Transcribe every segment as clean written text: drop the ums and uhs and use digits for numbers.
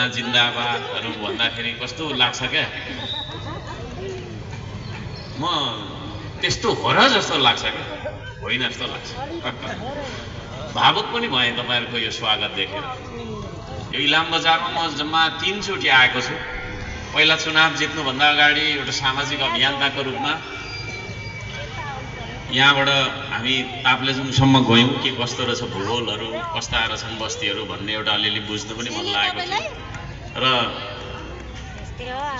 Corona जिन्दाबादहरू भन्दाखेरि कस्तो लाग्छ क्या, म त्यस्तो हो र जस्तो लाग्छ क्या, होइन जस्तो लाग्छ। भावुक पनि भएँ तपाईँहरूको यो स्वागत देखेर। यो इलाम बजारमा म जम्मा 3 चोटि आएको छु। पहिला चुनाव जित्नुभन्दा अगाडि एउटा सामाजिक अभियन्ताको रूपमा यहाँबाट हामी ताप्लेजुङसम्म गयौँ के कस्तो रहेछ भूगोलहरू, कस्ता रहेछन् बस्तीहरू भन्ने एउटा अलिअलि बुझ्नु पनि मन लागेको थियो। र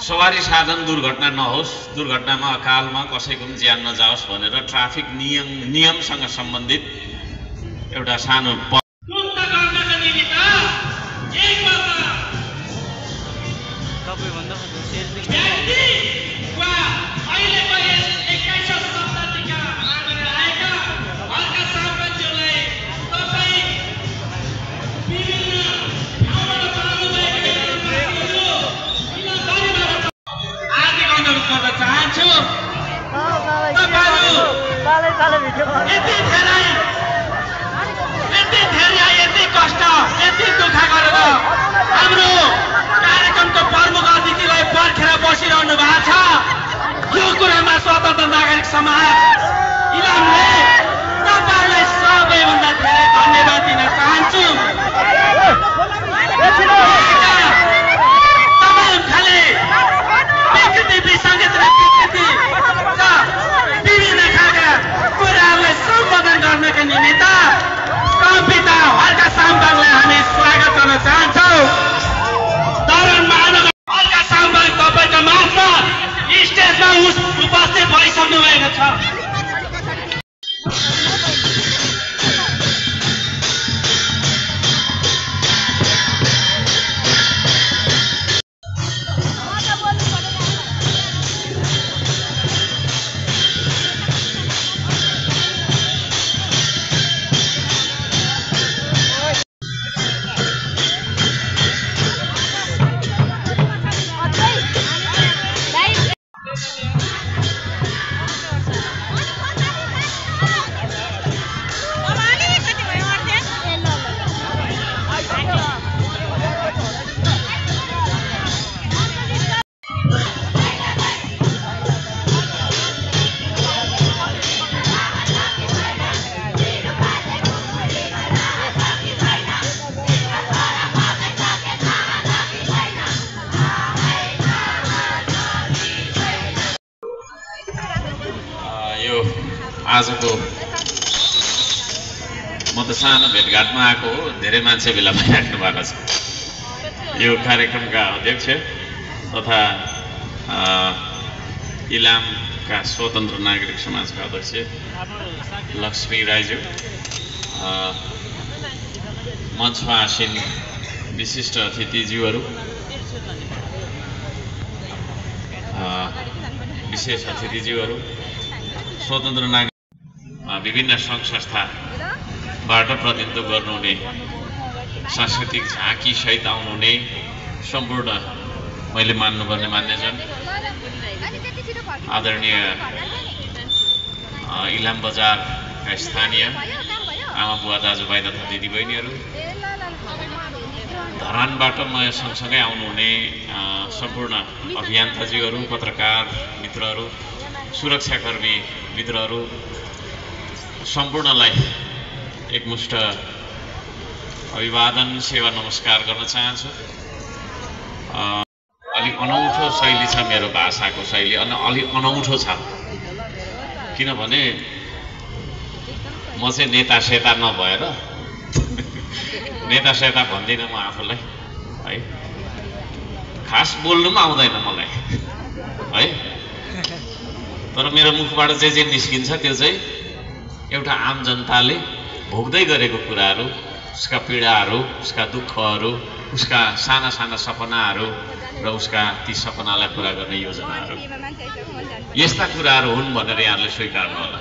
सवारी साधन दुर्घटना नहोस्, दुर्घटनामा अकालमा कसैको पनि ज्यान नजाओस् भनेर ट्राफिक नियमसँग सम्बन्धित एउटा सानो यति कष्ट यति दुःख गरेर हाम्रो कार्यक्रमको प्रमुख अतिथिलाई पर्खेर बसिरहनु भएको छ। यो कुरामा स्वतन्त्र नागरिक समाज इलामले तपाईँलाई सबैभन्दा धेरै धन्यवाद दिन चाहन्छु। तमाम खाले विकृति विसङ्गति र विकृति र विभिन्न खालका कुराहरूलाई सम्बोधन गर्नका निमित्त कविता हल्का साम्बाङलाई हामी स्वागत गर्न चाहन्छौँ। हल्का साम्बाङ तपाईँको मात्र स्टेजमा उपस्थित भइसक्नु भएको छ। आजको म त सानो भेटघाटमा आएको हो, धेरै मान्छे भेला भइराख्नु भएको छ। यो कार्यक्रमका अध्यक्ष तथा इलामका स्वतन्त्र नागरिक समाजका अध्यक्ष लक्ष्मी राईज्यू, मञ्चमा आसीन विशिष्ट अतिथिज्यूहरू, विशेष अतिथिज्यूहरू, स्वतन्त्र नागरिक विभिन्न सङ्घ संस्थाबाट प्रतिनिधित्व गर्नुहुने सांस्कृतिक झाँकी सहित आउनुहुने सम्पूर्ण मैले मान्नुपर्ने मान्यजन, आदरणीय इलाम बजारका स्थानीय आमा बुवा दाजुभाइ तथा दिदीबहिनीहरू, धरानबाट म सँगसँगै आउनुहुने सम्पूर्ण अभियन्ताज्यूहरू, पत्रकार मित्रहरू, सुरक्षाकर्मी मित्रहरू, सम्पूर्णलाई एकमुष्ट अभिवादन सेवा नमस्कार गर्न चाहन्छु। अलि अनौठो शैली छ मेरो भाषाको शैली, अलि अनौठो छ, किनभने म चाहिँ नेता सेता नभएर नेता सेता भन्दिनँ म आफूलाई है, खास बोल्नु पनि आउँदैन मलाई है, तर मेरो मुखबाट जे निस्किन्छ त्यो चाहिँ एउटा आम जनताले भोग्दै गरेको कुराहरू, उसका पीडाहरू, उसका दुःखहरू, उसका साना साना सपनाहरू र उसका ती सपनालाई पुरा गर्ने योजनाहरू, यस्ता कुराहरू हुन् भनेर यहाँले स्वीकार्नु होला।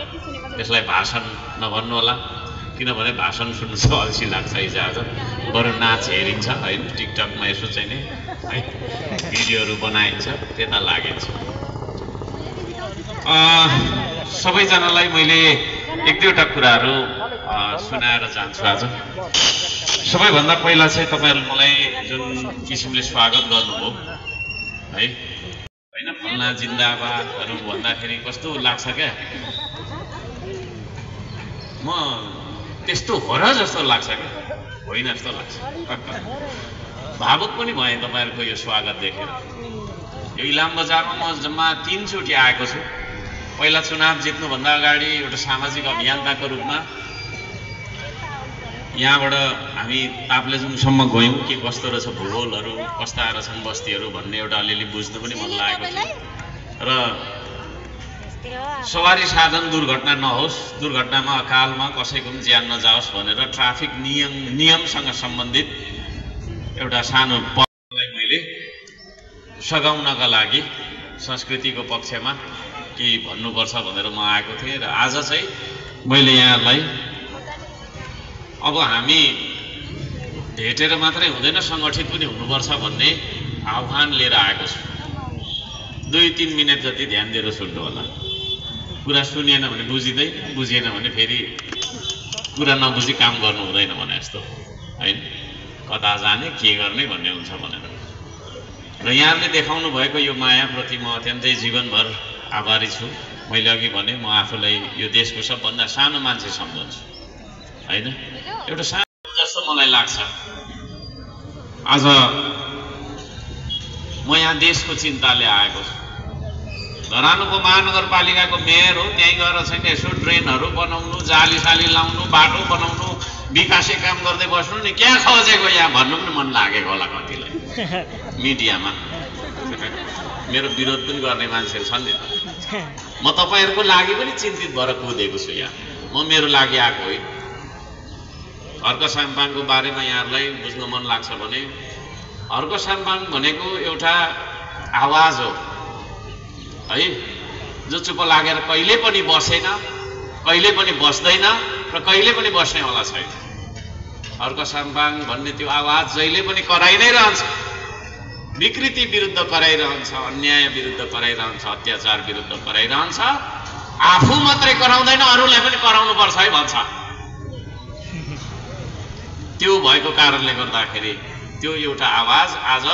त्यसलाई भाषण नभन्नु होला, किनभने भाषण सुन्नु चाहिँ अल्छी लाग्छ हिजो आज, बरु नाच हेरिन्छ होइन, टिकटकमा यसो चाहिँ नि है भिडियोहरू बनाइन्छ, त्यता लागिन्छ। सबैजनालाई मैले एक दुईवटा कुराहरू सुनाएर जान्छु आज। सबैभन्दा पहिला चाहिँ तपाईँहरू मलाई जुन किसिमले स्वागत गर्नुभयो है, होइन फल्ना जिन्दाबादहरू भन्दाखेरि कस्तो लाग्छ क्या, म त्यस्तो हो र जस्तो लाग्छ क्या, होइन जस्तो लाग्छ। भावुक पनि भएँ तपाईँहरूको यो स्वागत देखेर। यो इलाम बजारमा म जम्मा 3 चोटि आएको छु। पहिला चुनाव जित्नुभन्दा अगाडि एउटा सामाजिक अभियन्ताको रूपमा यहाँबाट हामी ताप्लेजुङसम्म गयौँ के कस्तो रहेछ भूगोलहरू, कस्ता रहेछन् बस्तीहरू भन्ने एउटा अलिअलि बुझ्नु पनि मन लागेको थियो। र सवारी साधन दुर्घटना नहोस्, दुर्घटनामा अकालमा कसैको पनि ज्यान नजाओस् भनेर ट्राफिक नियमसँग सम्बन्धित एउटा सानो पहललाई मैले सघाउनका लागि संस्कृतिको पक्षमा केही भन्नुपर्छ भनेर म आएको थिएँ। र आज चाहिँ मैले यहाँलाई अब हामी भेटेर मात्रै हुँदैन, सङ्गठित पनि हुनुपर्छ भन्ने आह्वान लिएर आएको छु। 2-3 मिनट जति ध्यान दिएर सुन्नु होला। कुरा सुनिएन भने बुझिँदै, बुझिएन भने फेरि कुरा नबुझी काम गर्नु हुँदैन भने जस्तो होइन, कता जाने के गर्ने भन्ने हुन्छ भनेर। र यहाँले देखाउनु भएको यो मायाप्रति म अत्यन्तै जीवनभर आभारी छु। मैले अघि भने म आफूलाई यो देशको सबभन्दा सानो मान्छे सम्झन्छु होइन, एउटा सानो जस्तो मलाई लाग्छ। आज म यहाँ देशको चिन्ताले आएको छु। धरानको महानगरपालिकाको मेयर हो, त्यहीँ गएर चाहिँ यसो ड्रेनहरू बनाउनु, जाली लाउनु, बाटो बनाउनु, विकासे काम गर्दै बस्नु नि, क्या खोजेको यहाँ भन्नु पनि मन लागेको होला कतिलाई मिडियामा। मेरो विरोध पनि गर्ने मान्छेहरू छन् नि। म तपाईँहरूको लागि पनि चिन्तित भएर कुदेको छु यहाँ। म मेरो लागि आएको होइन। हर्क साम्पाङको बारेमा यहाँहरूलाई बुझ्न मन लाग्छ भने हर्क साम्पाङ भनेको एउटा आवाज हो है, जो चुप लागेर कहिले पनि बसेन, कहिले पनि बस्दैन र कहिले पनि बस्नेवाला छैन। हर्क साम्पाङ भन्ने त्यो आवाज जहिले पनि कराइ नै रहन्छ। विकृति विरुद्ध कराइरहन्छ, अन्याय विरुद्ध कराइरहन्छ, अत्याचार विरुद्ध कराइरहन्छ। आफू मात्रै कराउँदैन, अरूलाई पनि कराउनु पर्छ है भन्छ। त्यो भएको कारणले गर्दाखेरि त्यो एउटा आवाज आज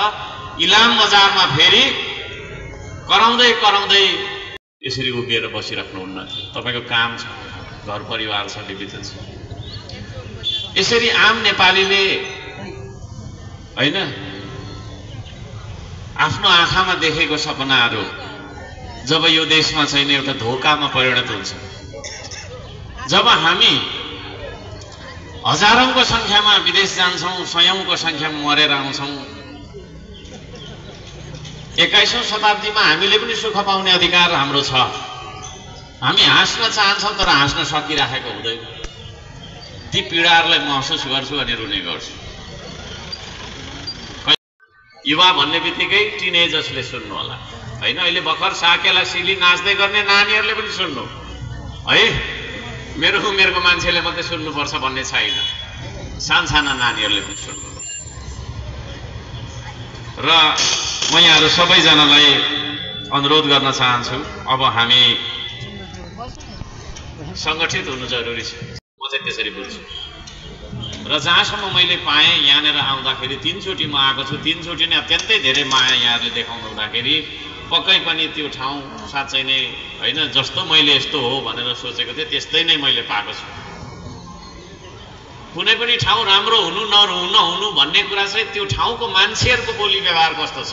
इलाम बजारमा फेरि कराउँदै कराउँदै यसरी उभिएर बसिराख्नुहुन्न। तपाईँको काम छ, घर परिवार छ, विविध छ। यसरी आम नेपालीले होइन आफ्नो आँखामा देखेको सपनाहरू जब यो देशमा छैन एउटा धोकामा परिणत हुन्छ, जब हामी हजारौंको संख्यामा विदेश जान्छौं, सयौंको संख्यामा मरेर आउँछौं, 21औं शताब्दीमा हामीले पनि सुख पाउने अधिकार हाम्रो छ। हामी हाँस्न चाहन्छौं तर हाँस्न सकिराखेको हुँदैन। ती पीडाहरूलाई महसुस गर्छु अनि रुने गर्छु। युवा भन्ने बित्तिकै टिनेजर्सले सुन्नु होला हैन। अहिले भर्खर साकेला सिली नाच्दै गर्ने नानीहरूले पनि सुन्नु है। मेरो उमेरको मान्छेले मात्रै सुन्नुपर्छ भन्ने छैन, सानसाना नानीहरूले पनि सुन्नु। र म यहाँहरू सबैजनालाई अनुरोध गर्न चाहन्छु, अब हामी संगठित हुनु जरुरी छ। म चाहिँ त्यसरी बुझ्छु। र जहाँसम्म मैले पाएँ यहाँनिर आउँदाखेरि 3 चोटि म आएको छु, 3 चोटि नै अत्यन्तै धेरै माया यहाँहरूले देखाउनु हुँदाखेरि पक्कै पनि त्यो ठाउँ साँच्चै नै हैन जस्तो मैले यस्तो हो भनेर सोचेको थिएँ त्यस्तै नै मैले पाएको छु। कुनै पनि ठाउँ राम्रो हुनु नहुनु भन्ने कुरा चाहिँ त्यो ठाउँको मान्छेहरूको बोली व्यवहार कस्तो छ,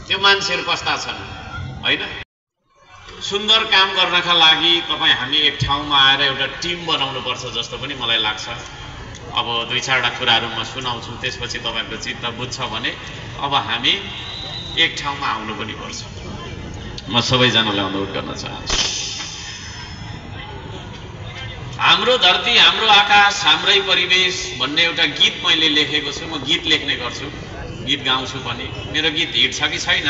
त्यो मान्छेहरू कस्ता छन् हैन। सुन्दर काम गर्नका लागि तपाईँ हामी एक ठाउँमा आएर एउटा टिम बनाउनु पर्छ जस्तो पनि मलाई लाग्छ। अब 2-4 कुराहरू म सुनाउँछु, त्यसपछि तपाईको चित्त बुझ्छ भने अब हामी एक ठाउँमा आउनु पनि पर्छ। म सबैजनालाई अनुरोध गर्न चाहन्छु। हाम्रो धरती, हाम्रो आकाश, हाम्रै परिवेश भन्ने एउटा गीत मैले लेखेको छु। म गीत लेख्ने गर्छु, गीत गाउँछु पनि। मेरो गीत हिट छ कि छैन?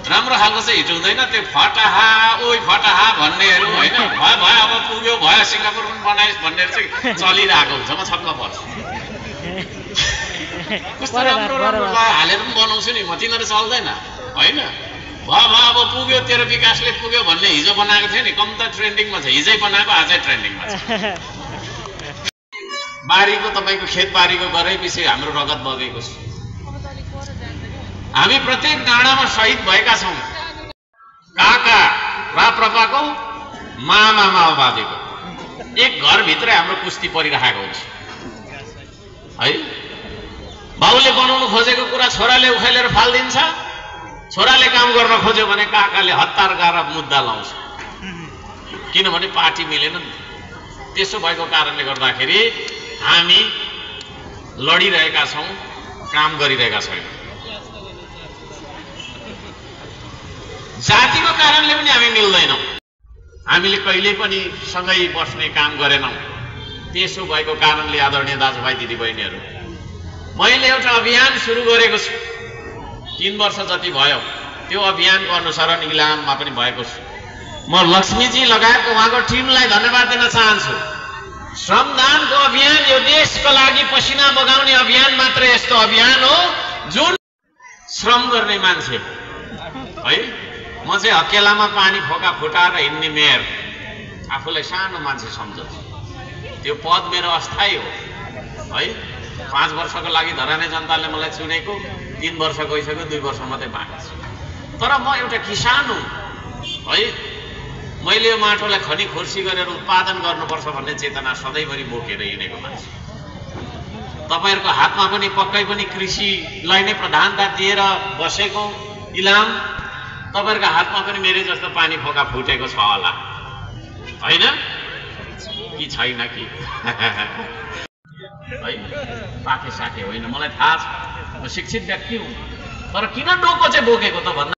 राम्रो खालको चाहिँ हिट हुँदैन। त्यो फटाहा ओइ फटाहा भन्नेहरू होइन, भयो अब पुग्यो भयो सिङ्गापुर पनि बनाइस् भन्ने चाहिँ चलिरहेको हुन्छ। म छक्क पर्छु। कस्तो राम्रो हालेर पनि बनाउँछु नि म, तिनीहरू चल्दैन होइन। अब पुग्यो तेरो विकासले पुग्यो भन्ने हिजो बनाएको थियो नि, कम त ट्रेन्डिङमा छ, हिजै बनाएको आजै ट्रेन्डिङमा छ। बारीको तपाईँको खेतबारीको गरेपछि हाम्रो रगत बगेको छ। हामी प्रत्येक डाँडामा शहीद भएका छौँ। काका राप्रपाको, मामा माओवादीको, एक घरभित्रै हाम्रो कुस्ती परिरहेको हुन्छ है। बाउले बनाउनु खोजेको कुरा छोराले उखालेर फालिदिन्छ, छोराले काम गर्न खोज्यो भने काकाले हतार गरेर मुद्दा लाउँछ, किनभने पार्टी मिलेन नि। त्यसो भएको कारणले गर्दाखेरि हामी लडिरहेका छौँ, काम गरिरहेका छैनौँ। जातिको कारणले पनि हामी मिल्दैनौँ, हामीले कहिल्यै पनि सँगै बस्ने काम गरेनौँ। त्यसो भएको कारणले आदरणीय दाजुभाइ दिदीबहिनीहरू, मैले एउटा अभियान सुरु गरेको छु, 3 वर्ष जति भयो। त्यो अभियानको अनुसरण इलाममा पनि भएको छु। म लक्ष्मीजी लगायत उहाँको टिमलाई धन्यवाद दिन चाहन्छु। श्रमदानको अभियान यो देशको लागि पसिना बगाउने अभियान मात्र यस्तो अभियान हो जुन श्रम गर्ने मान्छे है। म चाहिँ हकेलामा पानी फोका फुटाएर हिँड्ने मेयर आफूलाई सानो मान्छे सम्झन्छु। त्यो पद मेरो अस्थायी हो है। 5 वर्षको लागि धराने जनताले मलाई चुनेको, 3 वर्ष गइसक्यो, 2 वर्ष मात्रै बाँकी छ। तर म एउटा किसान हुँ है। मैले यो माटोलाई खनी खोर्सी गरेर उत्पादन गर्नुपर्छ भन्ने चेतना सधैँभरि बोकेर हिँडेको मान्छे। तपाईँहरूको हातमा पनि पक्कै पनि कृषिलाई नै प्रधानता दिएर बसेको इलाम, तपाईँहरूको हातमा पनि मेरै जस्तो पानी फोका फुटेको छ होला होइन कि छैन कि है। पाखे साखे होइन, मलाई थाहा छ, म शिक्षित व्यक्ति हुँ। तर किन डोको चाहिँ बोकेको त भन्दा